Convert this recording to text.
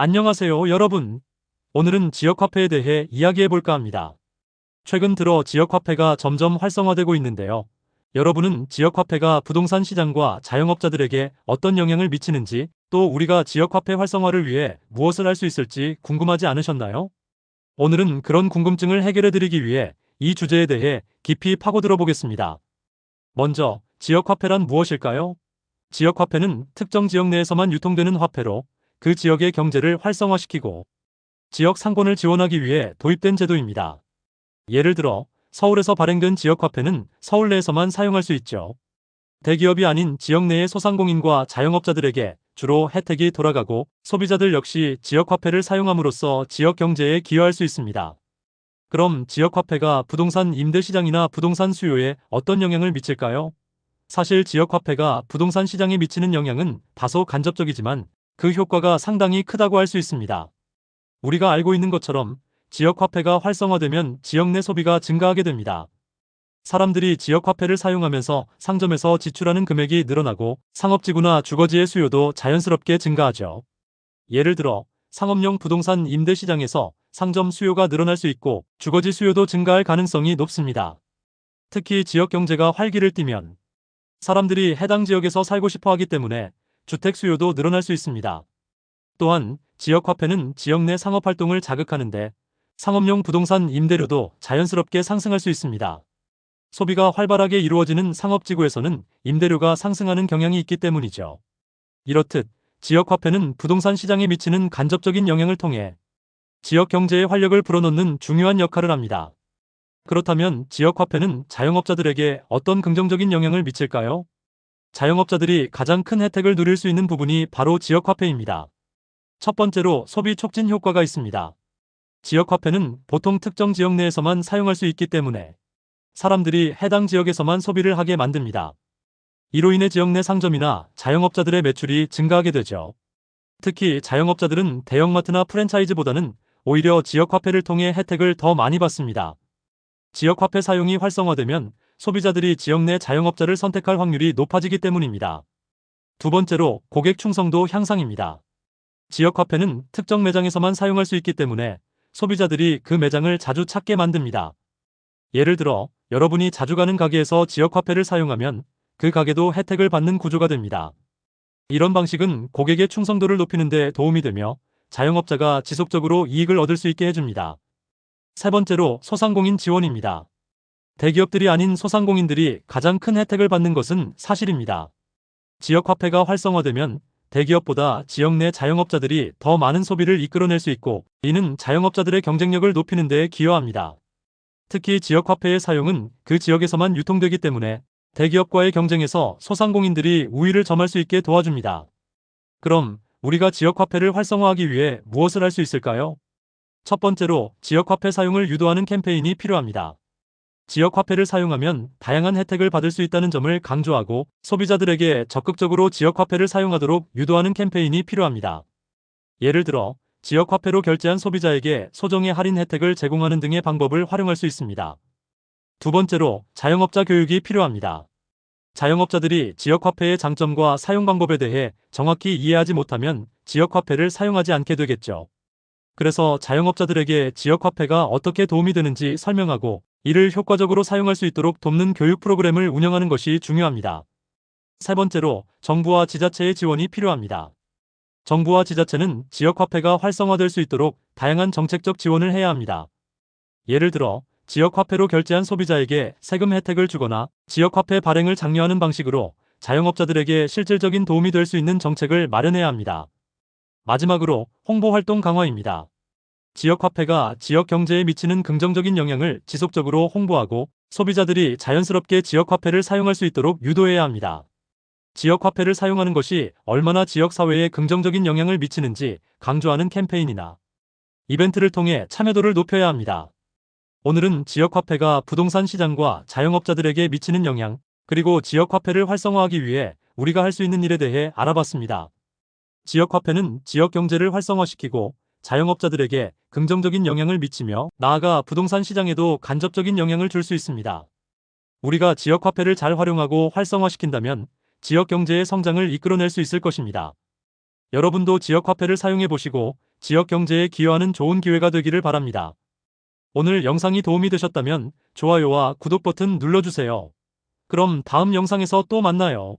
안녕하세요, 여러분. 오늘은 지역화폐에 대해 이야기해 볼까 합니다. 최근 들어 지역화폐가 점점 활성화되고 있는데요. 여러분은 지역화폐가 부동산 시장과 자영업자들에게 어떤 영향을 미치는지, 또 우리가 지역화폐 활성화를 위해 무엇을 할 수 있을지 궁금하지 않으셨나요? 오늘은 그런 궁금증을 해결해 드리기 위해 이 주제에 대해 깊이 파고들어 보겠습니다. 먼저, 지역화폐란 무엇일까요? 지역화폐는 특정 지역 내에서만 유통되는 화폐로 그 지역의 경제를 활성화시키고 지역 상권을 지원하기 위해 도입된 제도입니다. 예를 들어 서울에서 발행된 지역화폐는 서울 내에서만 사용할 수 있죠. 대기업이 아닌 지역 내의 소상공인과 자영업자들에게 주로 혜택이 돌아가고 소비자들 역시 지역화폐를 사용함으로써 지역 경제에 기여할 수 있습니다. 그럼 지역화폐가 부동산 임대 시장이나 부동산 수요에 어떤 영향을 미칠까요? 사실 지역화폐가 부동산 시장에 미치는 영향은 다소 간접적이지만 그 효과가 상당히 크다고 할 수 있습니다. 우리가 알고 있는 것처럼 지역화폐가 활성화되면 지역 내 소비가 증가하게 됩니다. 사람들이 지역화폐를 사용하면서 상점에서 지출하는 금액이 늘어나고 상업지구나 주거지의 수요도 자연스럽게 증가하죠. 예를 들어 상업용 부동산 임대 시장에서 상점 수요가 늘어날 수 있고 주거지 수요도 증가할 가능성이 높습니다. 특히 지역 경제가 활기를 띠면 사람들이 해당 지역에서 살고 싶어 하기 때문에 주택 수요도 늘어날 수 있습니다. 또한 지역화폐는 지역 내 상업활동을 자극하는데 상업용 부동산 임대료도 자연스럽게 상승할 수 있습니다. 소비가 활발하게 이루어지는 상업지구에서는 임대료가 상승하는 경향이 있기 때문이죠. 이렇듯 지역화폐는 부동산 시장에 미치는 간접적인 영향을 통해 지역 경제의 활력을 불어넣는 중요한 역할을 합니다. 그렇다면 지역화폐는 자영업자들에게 어떤 긍정적인 영향을 미칠까요? 자영업자들이 가장 큰 혜택을 누릴 수 있는 부분이 바로 지역화폐입니다. 첫 번째로 소비 촉진 효과가 있습니다. 지역화폐는 보통 특정 지역 내에서만 사용할 수 있기 때문에 사람들이 해당 지역에서만 소비를 하게 만듭니다. 이로 인해 지역 내 상점이나 자영업자들의 매출이 증가하게 되죠. 특히 자영업자들은 대형마트나 프랜차이즈보다는 오히려 지역화폐를 통해 혜택을 더 많이 받습니다. 지역화폐 사용이 활성화되면 소비자들이 지역 내 자영업자를 선택할 확률이 높아지기 때문입니다. 두 번째로 고객 충성도 향상입니다. 지역화폐는 특정 매장에서만 사용할 수 있기 때문에 소비자들이 그 매장을 자주 찾게 만듭니다. 예를 들어 여러분이 자주 가는 가게에서 지역화폐를 사용하면 그 가게도 혜택을 받는 구조가 됩니다. 이런 방식은 고객의 충성도를 높이는 데 도움이 되며 자영업자가 지속적으로 이익을 얻을 수 있게 해줍니다. 세 번째로 소상공인 지원입니다. 대기업들이 아닌 소상공인들이 가장 큰 혜택을 받는 것은 사실입니다. 지역화폐가 활성화되면 대기업보다 지역 내 자영업자들이 더 많은 소비를 이끌어낼 수 있고 이는 자영업자들의 경쟁력을 높이는 데 기여합니다. 특히 지역화폐의 사용은 그 지역에서만 유통되기 때문에 대기업과의 경쟁에서 소상공인들이 우위를 점할 수 있게 도와줍니다. 그럼 우리가 지역화폐를 활성화하기 위해 무엇을 할 수 있을까요? 첫 번째로 지역화폐 사용을 유도하는 캠페인이 필요합니다. 지역화폐를 사용하면 다양한 혜택을 받을 수 있다는 점을 강조하고 소비자들에게 적극적으로 지역화폐를 사용하도록 유도하는 캠페인이 필요합니다. 예를 들어 지역화폐로 결제한 소비자에게 소정의 할인 혜택을 제공하는 등의 방법을 활용할 수 있습니다. 두 번째로 자영업자 교육이 필요합니다. 자영업자들이 지역화폐의 장점과 사용 방법에 대해 정확히 이해하지 못하면 지역화폐를 사용하지 않게 되겠죠. 그래서 자영업자들에게 지역화폐가 어떻게 도움이 되는지 설명하고 이를 효과적으로 사용할 수 있도록 돕는 교육 프로그램을 운영하는 것이 중요합니다. 세 번째로 정부와 지자체의 지원이 필요합니다. 정부와 지자체는 지역화폐가 활성화될 수 있도록 다양한 정책적 지원을 해야 합니다. 예를 들어 지역화폐로 결제한 소비자에게 세금 혜택을 주거나 지역화폐 발행을 장려하는 방식으로 자영업자들에게 실질적인 도움이 될 수 있는 정책을 마련해야 합니다. 마지막으로 홍보활동 강화입니다. 지역화폐가 지역 경제에 미치는 긍정적인 영향을 지속적으로 홍보하고 소비자들이 자연스럽게 지역화폐를 사용할 수 있도록 유도해야 합니다. 지역화폐를 사용하는 것이 얼마나 지역사회에 긍정적인 영향을 미치는지 강조하는 캠페인이나 이벤트를 통해 참여도를 높여야 합니다. 오늘은 지역화폐가 부동산 시장과 자영업자들에게 미치는 영향, 그리고 지역화폐를 활성화하기 위해 우리가 할 수 있는 일에 대해 알아봤습니다. 지역화폐는 지역 경제를 활성화시키고 자영업자들에게 긍정적인 영향을 미치며 나아가 부동산 시장에도 간접적인 영향을 줄 수 있습니다. 우리가 지역화폐를 잘 활용하고 활성화시킨다면 지역 경제의 성장을 이끌어낼 수 있을 것입니다. 여러분도 지역화폐를 사용해 보시고 지역 경제에 기여하는 좋은 기회가 되기를 바랍니다. 오늘 영상이 도움이 되셨다면 좋아요와 구독 버튼 눌러주세요. 그럼 다음 영상에서 또 만나요.